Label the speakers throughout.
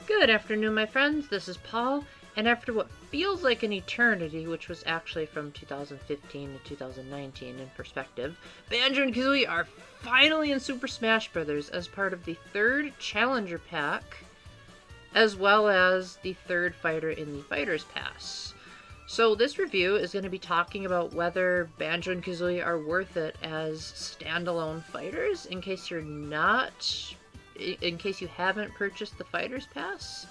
Speaker 1: Good afternoon, my friends. This is Paul, and after what feels like an eternity, which was actually from 2015 to 2019 in perspective, Banjo and Kazooie are finally in Super Smash Bros. As part of the third Challenger Pack, as well as the third fighter in the Fighters Pass. So this review is going to be talking about whether Banjo and Kazooie are worth it as standalone fighters, in case you haven't purchased the Fighters Pass,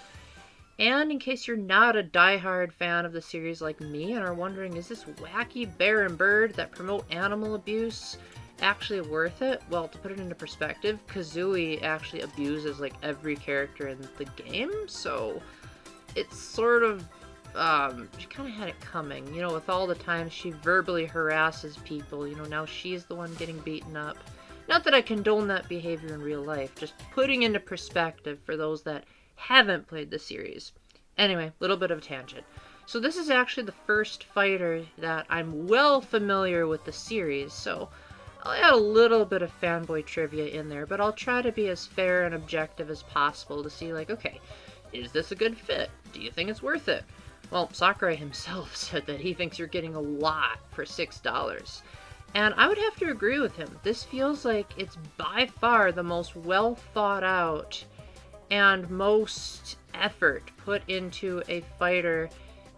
Speaker 1: and in case you're not a diehard fan of the series like me and are wondering, is this wacky bear and bird that promote animal abuse actually worth it? Well, to put it into perspective, Kazooie actually abuses like every character in the game, so it's sort of, she kind of had it coming, with all the times she verbally harasses people, now she's the one getting beaten up. Not that I condone that behavior in real life, just putting into perspective for those that haven't played the series. Anyway, little bit of a tangent. So this is actually the first fighter that I'm well familiar with the series, so I'll add a little bit of fanboy trivia in there, but I'll try to be as fair and objective as possible to see, okay, is this a good fit? Do you think it's worth it? Well, Sakurai himself said that he thinks you're getting a lot for $6. And I would have to agree with him. This feels like it's by far the most well thought out and most effort put into a fighter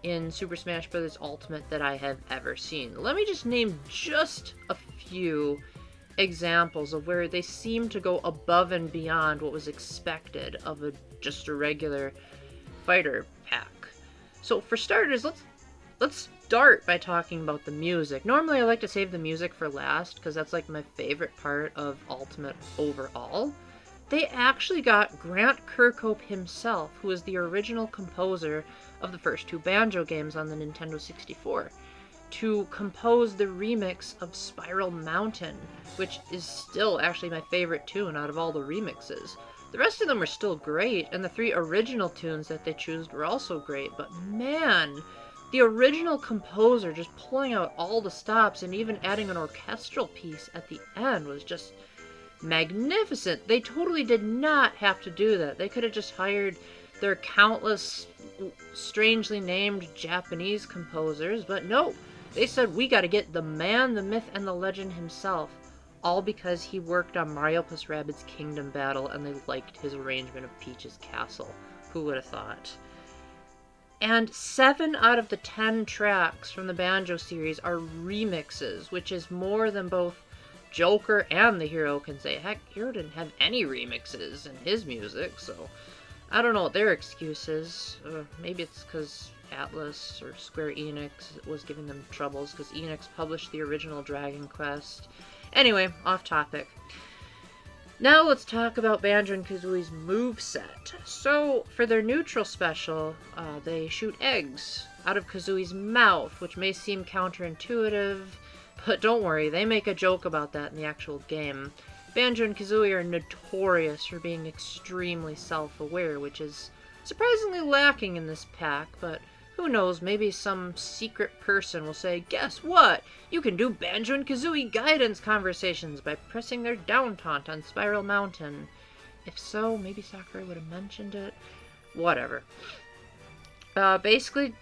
Speaker 1: in Super Smash Bros. Ultimate that I have ever seen. Let me just name just a few examples of where they seem to go above and beyond what was expected of just a regular fighter pack. So for starters, let's start by talking about the music. Normally I like to save the music for last because that's like my favorite part of Ultimate overall. They actually got Grant Kirkhope himself, who was the original composer of the first two Banjo games on the Nintendo 64, to compose the remix of Spiral Mountain, which is still actually my favorite tune out of all the remixes. The rest of them were still great, and the three original tunes that they chose were also great, but man, the original composer just pulling out all the stops and even adding an orchestral piece at the end was just magnificent. They totally did not have to do that. They could have just hired their countless strangely named Japanese composers, but no, they said we gotta get the man, the myth, and the legend himself, all because he worked on Mario + Rabbids Kingdom Battle and they liked his arrangement of Peach's Castle. Who would have thought? And 7 out of the 10 tracks from the Banjo series are remixes, which is more than both Joker and the hero can say. Heck, Hero didn't have any remixes in his music, so I don't know what their excuse is. Maybe it's because Atlas or Square Enix was giving them troubles because Enix published the original Dragon Quest. Anyway, off topic. Now let's talk about Banjo and Kazooie's moveset. So, for their neutral special, they shoot eggs out of Kazooie's mouth, which may seem counterintuitive, but don't worry, they make a joke about that in the actual game. Banjo and Kazooie are notorious for being extremely self-aware, which is surprisingly lacking in this pack, but who knows, maybe some secret person will say, guess what? You can do Banjo and Kazooie guidance conversations by pressing their down taunt on Spiral Mountain. If so, maybe Sakurai would have mentioned it. Whatever. Basically,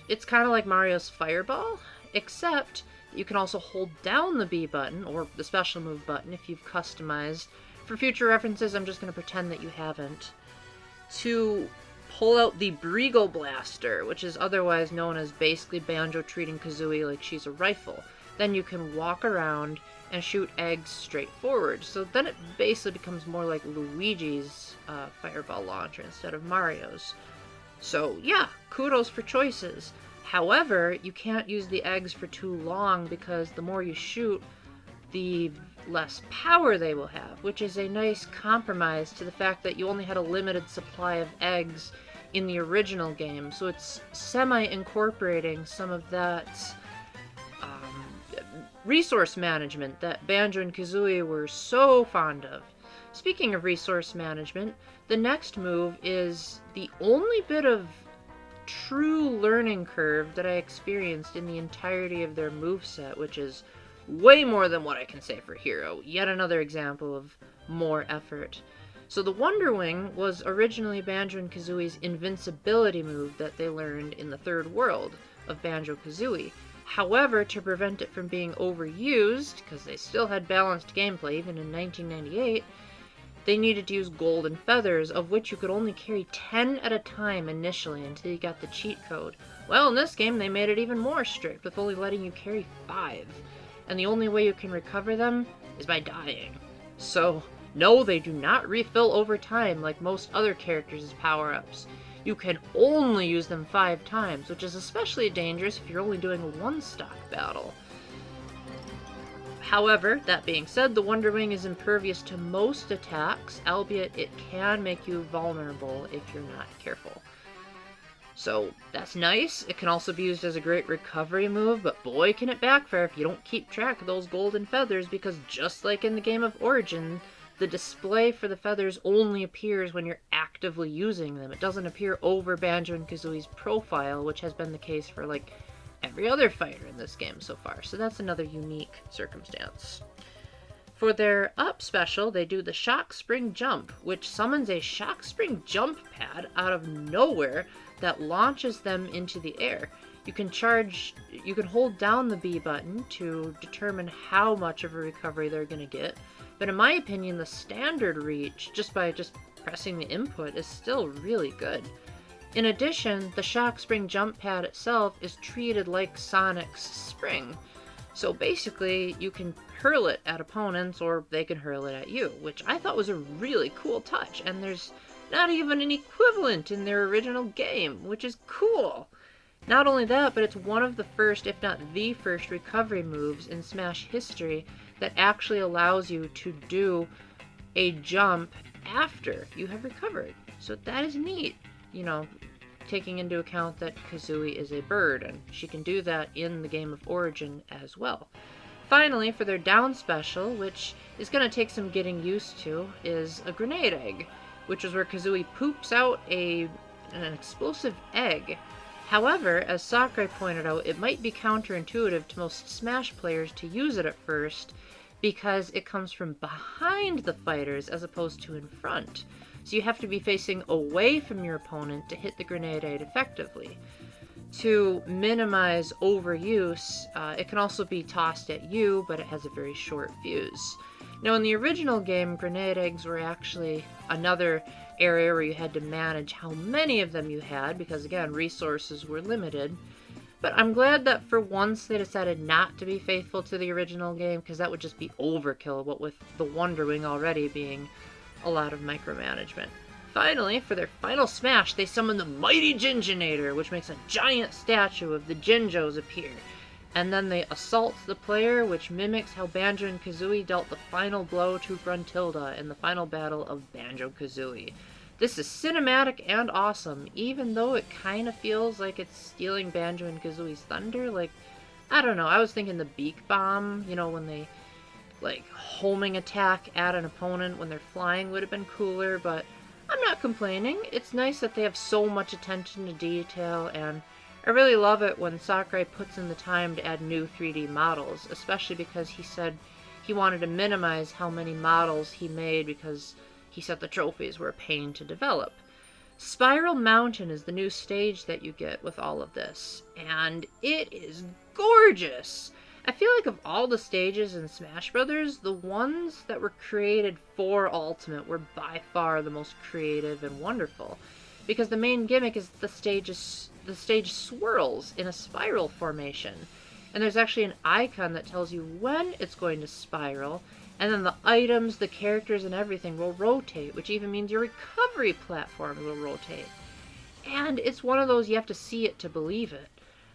Speaker 1: it's kind of like Mario's Fireball, except you can also hold down the B button, or the special move button if you've customized. For future references, I'm just going to pretend that you haven't. To pull out the Brigo Blaster, which is otherwise known as basically Banjo treating Kazooie like she's a rifle. Then you can walk around and shoot eggs straight forward. So then it basically becomes more like Luigi's fireball launcher instead of Mario's. So yeah, kudos for choices. However, you can't use the eggs for too long because the more you shoot, the less power they will have, which is a nice compromise to the fact that you only had a limited supply of eggs in the original game, so it's semi-incorporating some of that resource management that Banjo and Kazooie were so fond of. Speaking of resource management, the next move is the only bit of true learning curve that I experienced in the entirety of their moveset, which is way more than what I can say for Hero. Yet another example of more effort. So the Wonder Wing was originally Banjo and Kazooie's invincibility move that they learned in the third world of Banjo-Kazooie. However, to prevent it from being overused, because they still had balanced gameplay even in 1998, they needed to use golden feathers, of which you could only carry 10 at a time initially until you got the cheat code. Well, in this game they made it even more strict, with only letting you carry 5. And the only way you can recover them is by dying. So, no, they do not refill over time like most other characters' power-ups. You can only use them 5 times, which is especially dangerous if you're only doing a one-stock battle. However, that being said, the Wonder Wing is impervious to most attacks, albeit it can make you vulnerable if you're not careful. So, that's nice. It can also be used as a great recovery move, but boy can it backfire if you don't keep track of those golden feathers, because just like in the game of Origin, the display for the feathers only appears when you're actively using them. It doesn't appear over Banjo and Kazooie's profile, which has been the case for like every other fighter in this game so far. So that's another unique circumstance. For their up special, they do the Shock Spring Jump, which summons a Shock Spring Jump pad out of nowhere that launches them into the air. You can hold down the B button to determine how much of a recovery they're going to get. But in my opinion, the standard reach, just by pressing the input, is still really good. In addition, the Shock Spring Jump Pad itself is treated like Sonic's Spring. So basically, you can hurl it at opponents, or they can hurl it at you, which I thought was a really cool touch, and there's not even an equivalent in their original game, which is cool. Not only that, but it's one of the first, if not the first, recovery moves in Smash history that actually allows you to do a jump after you have recovered. So that is neat, you know, taking into account that Kazooie is a bird, and she can do that in the game of Origin as well. Finally, for their down special, which is going to take some getting used to, is a grenade egg, which is where Kazooie poops out an explosive egg. However, as Sakurai pointed out, it might be counterintuitive to most Smash players to use it at first, because it comes from behind the fighters as opposed to in front. So you have to be facing away from your opponent to hit the grenade egg effectively. To minimize overuse, it can also be tossed at you, but it has a very short fuse. Now, in the original game, grenade eggs were actually another area where you had to manage how many of them you had, because again, resources were limited. But I'm glad that for once they decided not to be faithful to the original game, because that would just be overkill, what with the Wonder Wing already being a lot of micromanagement. Finally, for their final smash, they summon the Mighty Jinjonator, which makes a giant statue of the Jinjos appear. And then they assault the player, which mimics how Banjo and Kazooie dealt the final blow to Gruntilda in the final battle of Banjo-Kazooie. This is cinematic and awesome, even though it kind of feels like it's stealing Banjo and Kazooie's thunder. Like, I don't know, I was thinking the Beak Bomb, you know, when they, like, homing attack at an opponent when they're flying would have been cooler, but I'm not complaining. It's nice that they have so much attention to detail, and I really love it when Sakurai puts in the time to add new 3D models, especially because he said he wanted to minimize how many models he made because he said the trophies were a pain to develop. Spiral Mountain is the new stage that you get with all of this, and it is gorgeous! I feel like of all the stages in Smash Bros., the ones that were created for Ultimate were by far the most creative and wonderful, because the main gimmick is the stage swirls in a spiral formation, and there's actually an icon that tells you when it's going to spiral, and then the items, the characters, and everything will rotate, which even means your recovery platform will rotate. And it's one of those you have to see it to believe it.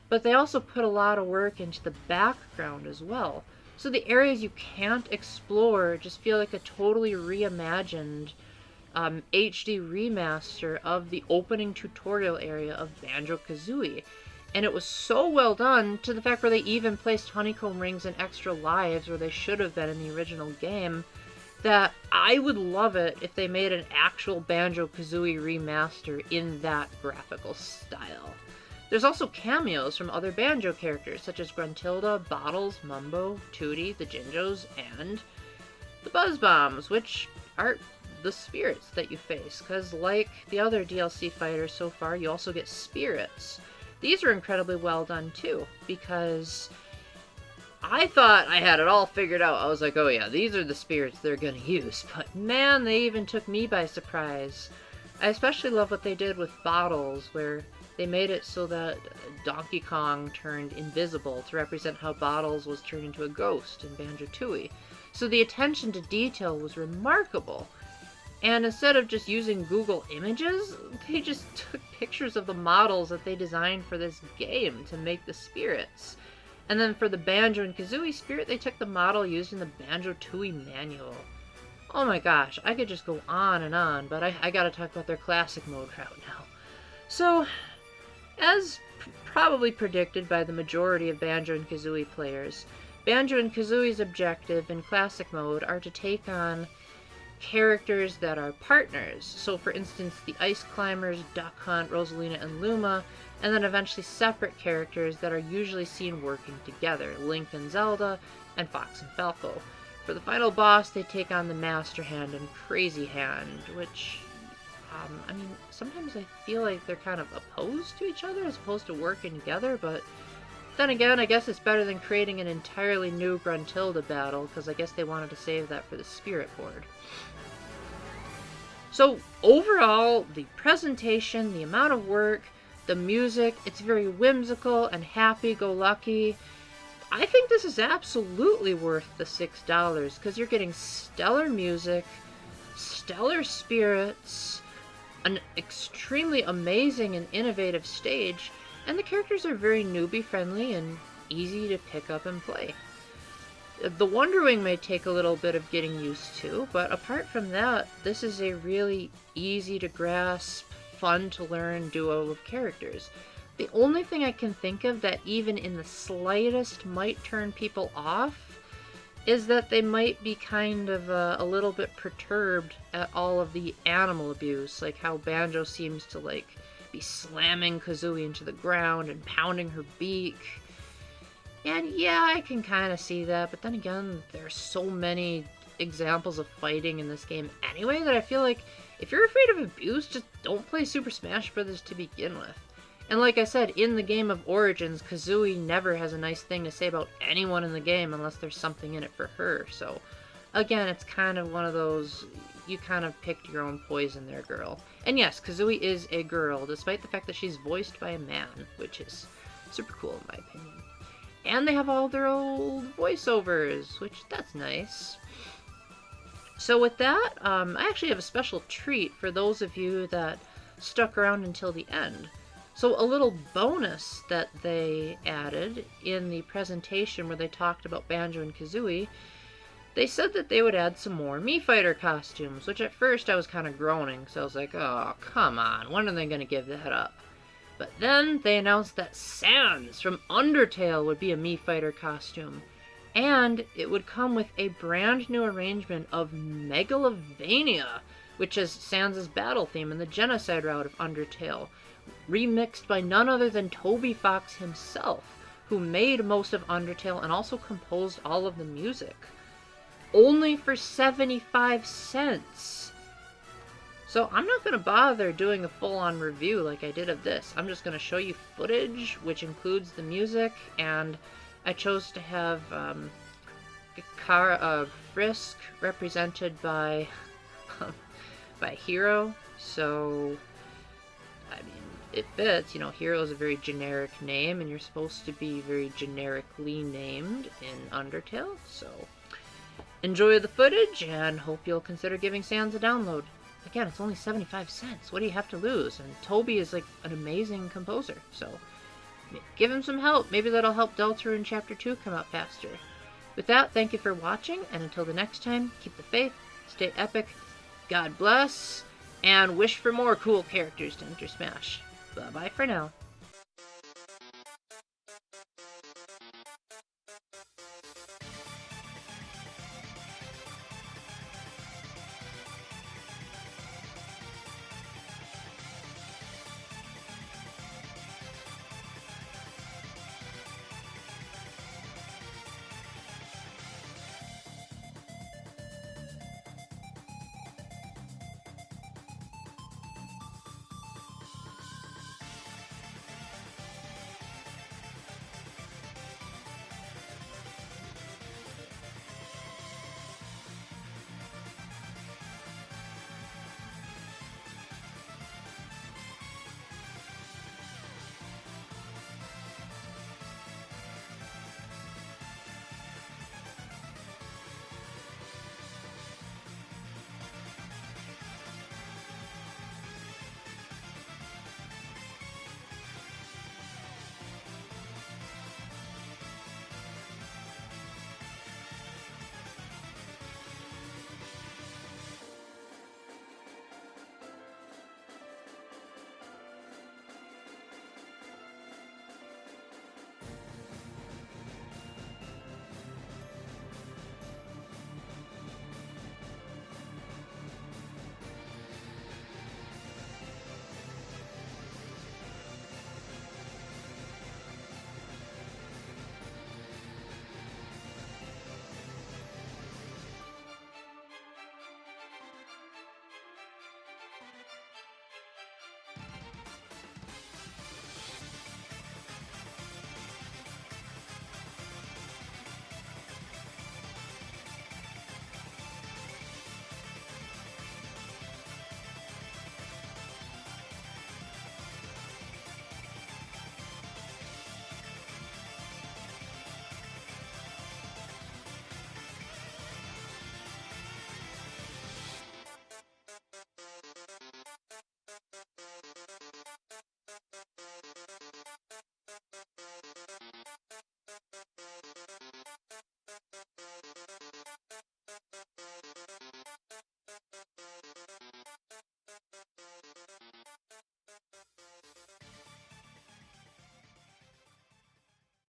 Speaker 1: But they also put a lot of work into the background as well. So the areas you can't explore just feel like a totally reimagined HD remaster of the opening tutorial area of Banjo-Kazooie. And it was so well done, to the fact where they even placed honeycomb rings and extra lives where they should have been in the original game, that I would love it if they made an actual Banjo-Kazooie remaster in that graphical style. There's also cameos from other Banjo characters, such as Gruntilda, Bottles, Mumbo, Tootie, the Jinjos, and the Buzz Bombs, which are the spirits that you face, because like the other DLC fighters so far, you also get spirits. These are incredibly well done too, because I thought I had it all figured out. I was like, oh yeah, these are the spirits they're gonna use, but man, they even took me by surprise. I especially love what they did with bottles, where they made it so that Donkey Kong turned invisible to represent how Bottles was turned into a ghost in Banjo-Tooie. So the attention to detail was remarkable. And instead of just using Google Images, they just took pictures of the models that they designed for this game to make the spirits. And then for the Banjo and Kazooie spirit, they took the model used in the Banjo-Tooie manual. Oh my gosh, I could just go on and on, but I gotta talk about their classic mode route now. So, as probably predicted by the majority of Banjo and Kazooie players, Banjo and Kazooie's objective in classic mode are to take on characters that are partners. So for instance, the Ice Climbers, Duck Hunt, Rosalina, and Luma, and then eventually separate characters that are usually seen working together, Link and Zelda, and Fox and Falco. For the final boss, they take on the Master Hand and Crazy Hand, which, I mean, sometimes I feel like they're kind of opposed to each other as opposed to working together, but then again, I guess it's better than creating an entirely new Gruntilda battle, because I guess they wanted to save that for the Spirit Board. So, overall, the presentation, the amount of work, the music, it's very whimsical and happy-go-lucky. I think this is absolutely worth the $6, because you're getting stellar music, stellar spirits, an extremely amazing and innovative stage, and the characters are very newbie-friendly and easy to pick up and play. The Wonderwing may take a little bit of getting used to, but apart from that, this is a really easy-to-grasp, fun-to-learn duo of characters. The only thing I can think of that even in the slightest might turn people off is that they might be kind of a little bit perturbed at all of the animal abuse, like how Banjo seems to be slamming Kazooie into the ground and pounding her beak. And yeah, I can kind of see that, but then again, there are so many examples of fighting in this game anyway that I feel like if you're afraid of abuse, just don't play Super Smash Bros. To begin with. And like I said, in the game of Origins, Kazooie never has a nice thing to say about anyone in the game unless there's something in it for her. So, again, it's kind of one of those, you kind of picked your own poison there, girl. And yes, Kazooie is a girl, despite the fact that she's voiced by a man, which is super cool in my opinion. And they have all their old voiceovers, which, that's nice. So with that, I actually have a special treat for those of you that stuck around until the end. So a little bonus that they added in the presentation where they talked about Banjo and Kazooie, they said that they would add some more Mii Fighter costumes, which at first I was kind of groaning, so I was like, oh, come on, when are they going to give that up? But then they announced that Sans from Undertale would be a Mii Fighter costume, and it would come with a brand new arrangement of Megalovania, which is Sans' battle theme in the genocide route of Undertale, remixed by none other than Toby Fox himself, who made most of Undertale and also composed all of the music. Only for 75 cents. So I'm not going to bother doing a full-on review like I did of this. I'm just going to show you footage, which includes the music, and I chose to have Frisk represented by Hero, so I mean, it fits. You know, Hero is a very generic name, and you're supposed to be very generically named in Undertale, so enjoy the footage, and hope you'll consider giving Sans a download. Again, it's only 75 cents. What do you have to lose? And Toby is like an amazing composer, so give him some help. Maybe that'll help Deltarune Chapter 2 come out faster. With that, thank you for watching, and until the next time, keep the faith, stay epic, God bless, and wish for more cool characters to enter Smash. Bye-bye for now.